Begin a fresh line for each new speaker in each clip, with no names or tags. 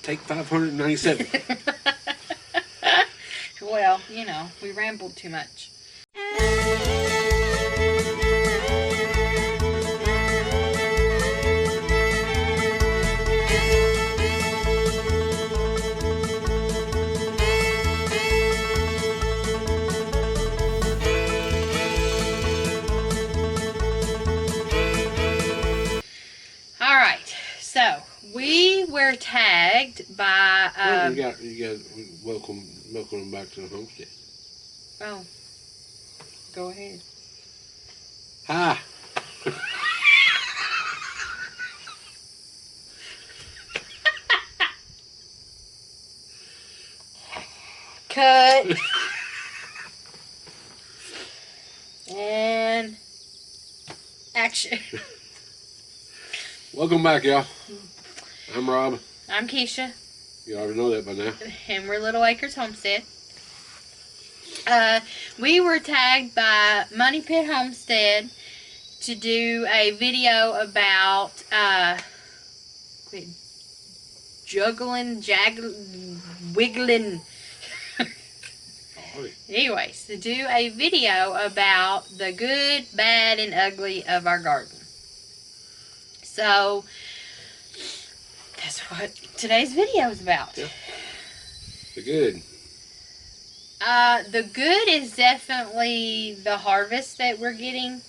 Take 597.
Well, you know, we rambled too much. Alright, so we were tagged by
Well, you got welcome them back to the homestead.
Oh. Go ahead.
Hi.
Cut. And action.
Welcome back, y'all. I'm Rob.
I'm Keisha.
You already know that by now.
And we're Little Acres Homestead. We were tagged by Moneypit Homestead to do a video about wiggling. Anyways, to do a video about the good, bad, and ugly of our garden. So, that's what today's video is about.
Yep. The good.
The good is definitely the harvest that we're getting,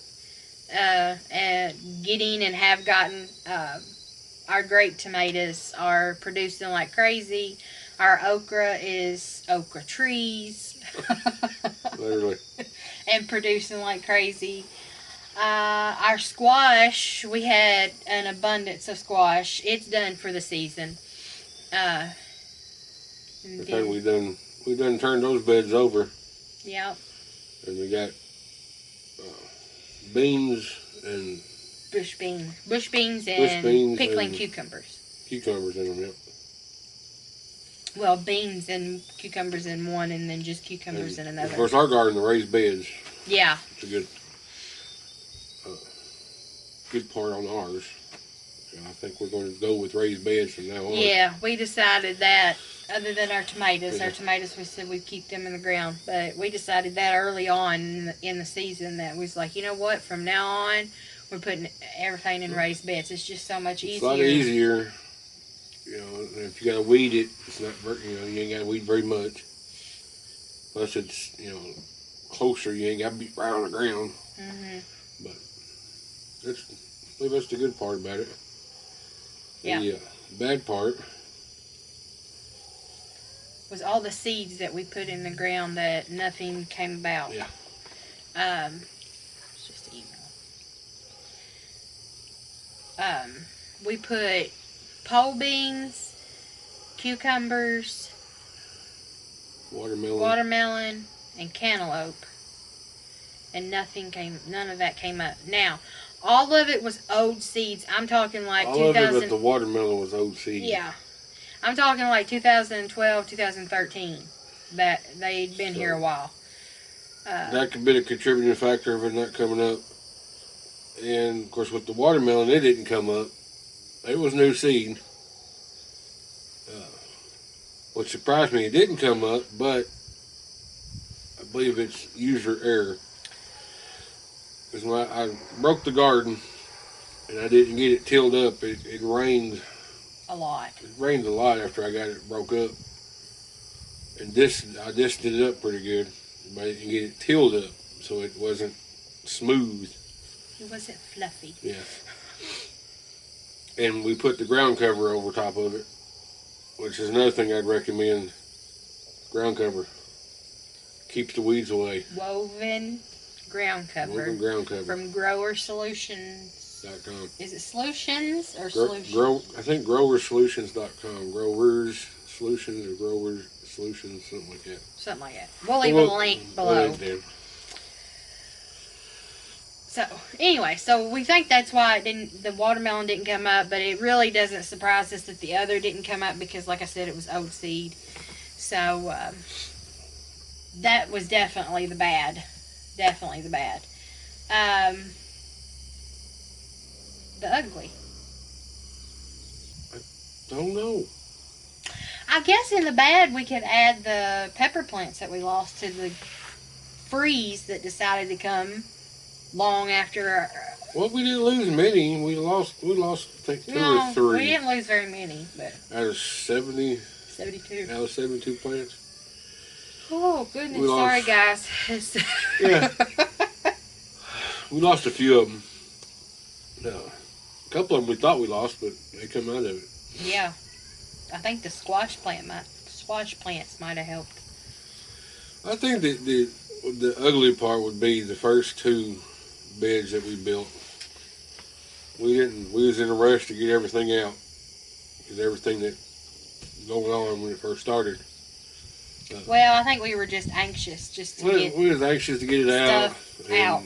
and have gotten. Our grape tomatoes are producing like crazy. Our okra is okra trees.
Literally.
And producing like crazy. Our squash, we had an abundance of squash. It's done for the season.
In fact, we done turned those beds over.
Yep.
And we got beans and
bush beans and pickling cucumbers.
Cucumbers in them, yep.
Well, beans and cucumbers in one, and then just cucumbers in another.
Of course, our garden, the raised beds.
Yeah.
It's a good part on ours. I think we're going to go with raised beds from now on.
Yeah, we decided that. Other than our tomatoes, we said we'd keep them in the ground. But we decided that early on in the season that was like, you know what? From now on, we're putting everything in raised beds. It's just so much easier.
It's a lot easier. You know, if you got to weed it, it's not, you ain't got to weed very much. Plus, it's, closer. You ain't got to be right on the ground.
Mm-hmm.
But I believe that's the good part about it.
Yeah.
The bad part
was all the seeds that we put in the ground that nothing came about.
Yeah.
It's just email. We put pole beans, cucumbers, watermelon, and cantaloupe, and none of that came up. Now, all of it was old seeds. I'm talking like
all of it, but the watermelon was old seed.
Yeah. I'm talking like 2012, 2013. That they'd been here a while.
That could be a contributing factor of it not coming up. And, of course, with the watermelon, it didn't come up. It was new seed. What surprised me, it didn't come up, but I believe it's user error. Because when I broke the garden, and I didn't get it tilled up, it rained
a lot.
It rained a lot after I got it broke up. And I disted it up pretty good, but I didn't get it tilled up, so it wasn't smooth.
It wasn't fluffy.
Yeah. And we put the ground cover over top of it, which is another thing I'd recommend. Ground cover. Keeps the weeds away.
Woven ground cover. From growersolutions.com. Is it solutions or solutions?
I think growersolutions.com. Growers Solutions or Growers Solutions, something like that.
Something like that. We'll leave a link below. So, anyway, so we think that's why the watermelon didn't come up, but it really doesn't surprise us that the other didn't come up because, like I said, it was old seed. So, that was definitely the bad. Definitely the bad. The ugly.
I don't know.
I guess in the bad we could add the pepper plants that we lost to the freeze that decided to come long after our,
Well, we didn't lose many. We lost, I think, two or three.
We didn't lose very many, but
Out of 70,
72.
out of 72 plants.
Oh, goodness.
We
Sorry,
lost-
guys.
Yeah. We lost a few of them. No. A couple of them we thought we lost, but they come out of it.
Yeah. I think the squash plants might have helped.
I think that the ugly part would be the first two beds that we built. We was in a rush to get everything out. Because everything that was going on when it first started.
Well, I think we were just anxious just to get
We was anxious to get it out.
stuff out.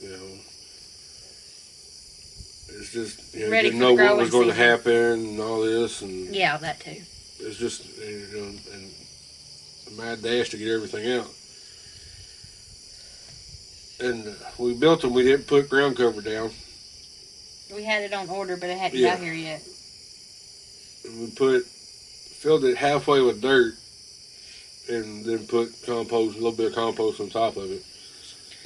You know, it's just, you know,
Ready
didn't
for
know
the
what was going
growing
to happen and all this. And
Yeah, that too.
it's just, you know, and a mad dash to get everything out. And we built them, we didn't put ground cover down.
We had it on order, but it hadn't
Yeah.
got here yet.
And we filled it halfway with dirt and then put a little bit of compost on top of it.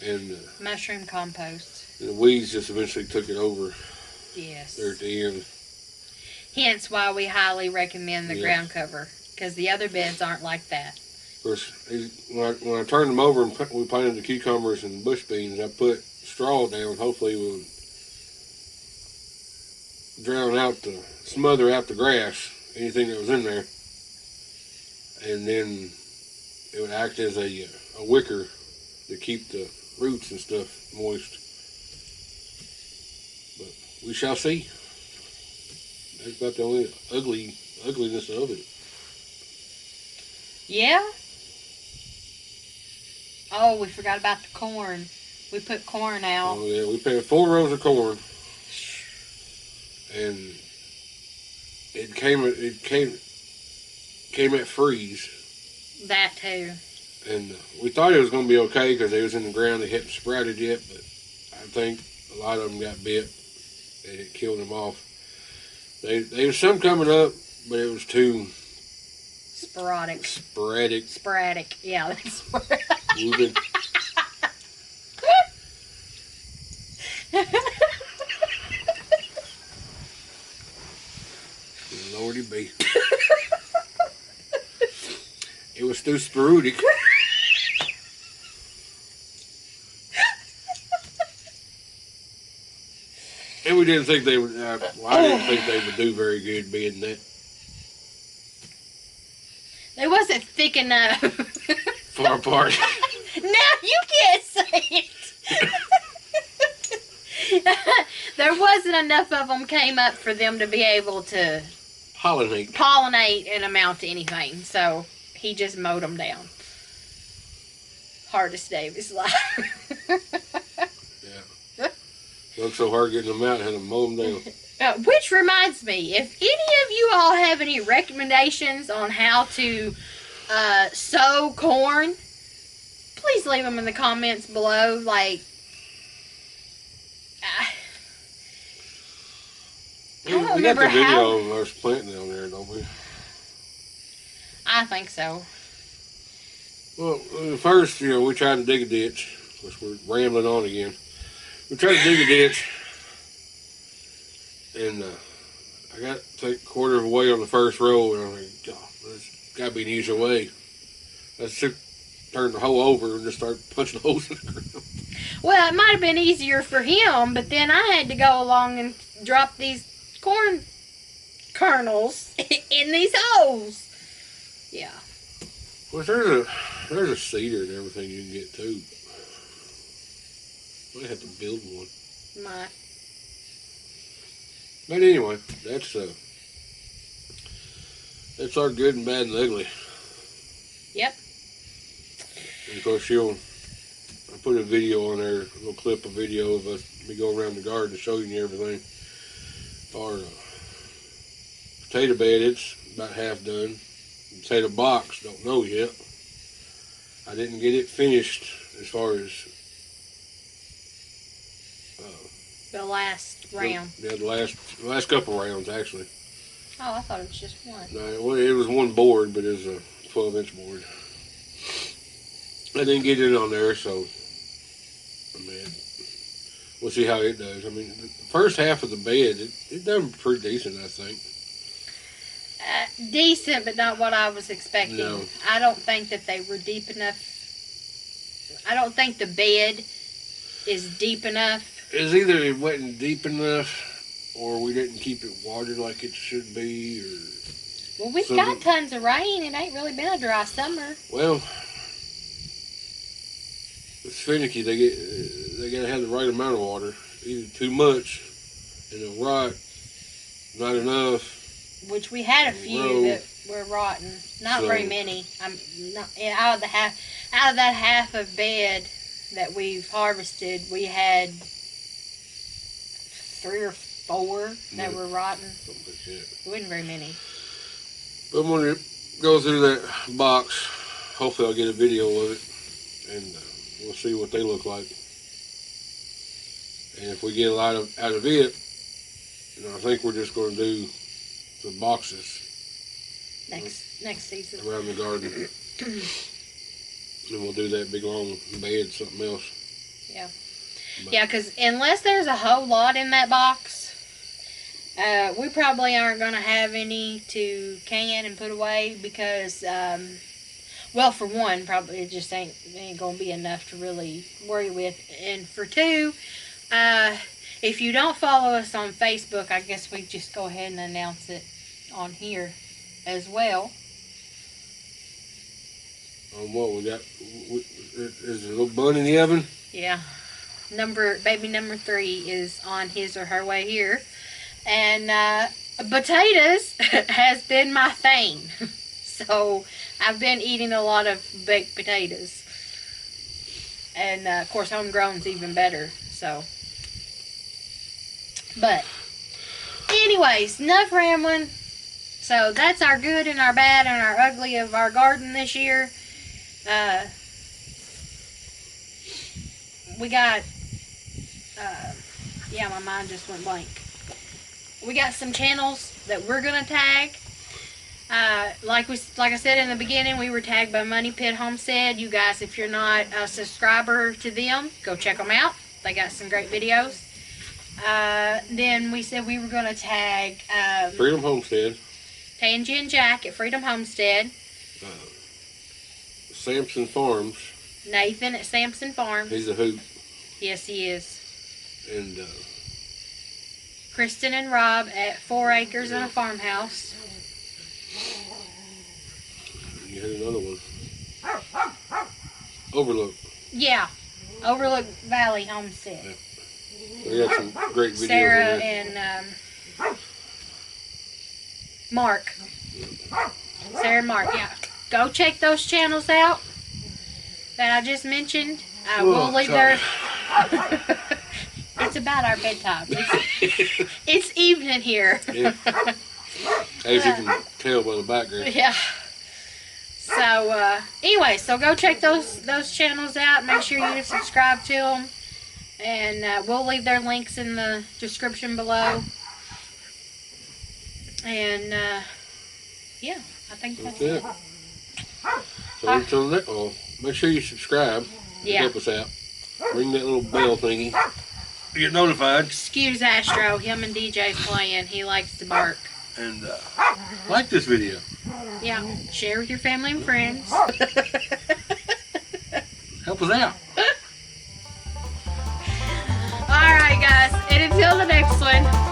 And
Mushroom compost.
the weeds just eventually took it over
Yes.
there at the end.
Hence why we highly recommend the
Yeah.
ground cover, because the other beds aren't like that.
Of course, when I turned them over and we planted the cucumbers and bush beans, I put straw down. Hopefully, it would smother out the grass, anything that was in there, and then it would act as a wicker to keep the roots and stuff moist. But we shall see. That's about the only ugliness of it.
Yeah? Oh, we forgot about the corn. We put corn out.
Oh yeah, we planted 4 rows of corn, and it came at freeze,
That too.
and we thought it was going to be okay because they was in the ground. They hadn't sprouted yet, but I think a lot of them got bit, and it killed them off. There was some coming up, but it was too
Sporadic.
sporadic.
Yeah, that's sporadic.
Moving. Lordy be. It was too sporadic. And we didn't think they would. I didn't think they would do very good being that
It wasn't thick enough.
far apart.
Now you can't say it. There wasn't enough of them came up for them to be able to pollinate and amount to anything. So he just mowed them down. Hardest day of his life.
Yeah. Worked so hard getting them out, had to mow them down.
Which reminds me, if any of you all have any recommendations on how to sow corn, please leave them in the comments below. Like, I don't
We got
remember
the video
how.
of us planting down there, don't we?
I think so.
Well, first, we tried to dig a ditch. Of course, we're rambling on again. We tried to dig a ditch, and I got a quarter of the way on the first row, and I'm like, God, there's got to be an easier way. Let's turn the hole over and just start punching holes in the ground.
Well, it might have been easier for him, but then I had to go along and drop these corn kernels in these holes. Yeah.
Well, there's a cedar and everything you can get too. Might have to build one.
My.
But anyway, that's our good and bad and ugly.
Yep.
And of course, I put a video on there, a little clip of video of me going around the garden showing you everything. Our potato bed, it's about half done. The potato box, don't know yet. I didn't get it finished as far as
The last round.
the last couple rounds actually.
Oh, I thought it was just one.
No, well, it was one board, but it was a 12-inch board. I didn't get it on there, so I mean, we'll see how it does. I mean, the first half of the bed, it done pretty decent, I think.
Decent, but not what I was expecting.
No.
I don't think that they were deep enough. I don't think the bed is deep enough.
It's either it wasn't deep enough, or we didn't keep it watered like it should be, or...
Well, we've got tons of rain. It ain't really been a dry summer.
Well, it's finicky. They gotta have the right amount of water. Either too much and it'll rot, not enough.
Which we had a few that were rotten. Not very many. Out of that half of bed that we've harvested, we had 3 or 4 that were rotten. It wasn't very many.
But when it goes through that box, hopefully I'll get a video of it, and we'll see what they look like. And if we get a lot out of it, I think we're just going to do the boxes
next season
around the garden. And we'll do that big long bed, something else.
Yeah. Yeah, because unless there's a whole lot in that box, we probably aren't going to have any to can and put away because, well, for one, probably it just ain't going to be enough to really worry with. And for two, if you don't follow us on Facebook, I guess we just go ahead and announce it on here as well.
What we got? Is a little bun in the oven?
Yeah. Baby number 3 is on his or her way here. And potatoes has been my thing. So I've been eating a lot of baked potatoes. And of course homegrown's even better. So, but anyways, enough rambling. So that's our good and our bad and our ugly of our garden this year. We got, yeah, my mind just went blank. We got some channels that we're gonna tag. Like I said in the beginning, we were tagged by Moneypit Homestead. You guys, if you're not a subscriber to them, go check them out. They got some great videos. Then we said we were gonna tag
Freedom Homestead.
Tangy and Jack at Freedom Homestead.
Sampson Farms.
Nathan at Sampson Farms.
He's a hoot.
Yes, he is.
And
Kristen and Rob at 4 Acres and a Farmhouse.
You had another one. Overlook.
Yeah, Overlook Valley Homestead.
Yeah. We got some great videos.
Sarah and Mark. Sarah and Mark, yeah. Go check those channels out that I just mentioned. We'll leave their... It's about our bedtime. It's evening here.
Yeah. As you can tell by the background.
Yeah. So, anyway, so go check those channels out. Make sure you subscribe to them. And we'll leave their links in the description below. And, yeah, I think that's it.
So until next, make sure you subscribe.
Yeah.
Help us out. Ring that little bell thingy to get notified.
Excuse Astro. Him and DJ's playing. He likes to bark.
And like this video.
Yeah. Share with your family and friends.
Help us out.
Alright, guys. And until the next one.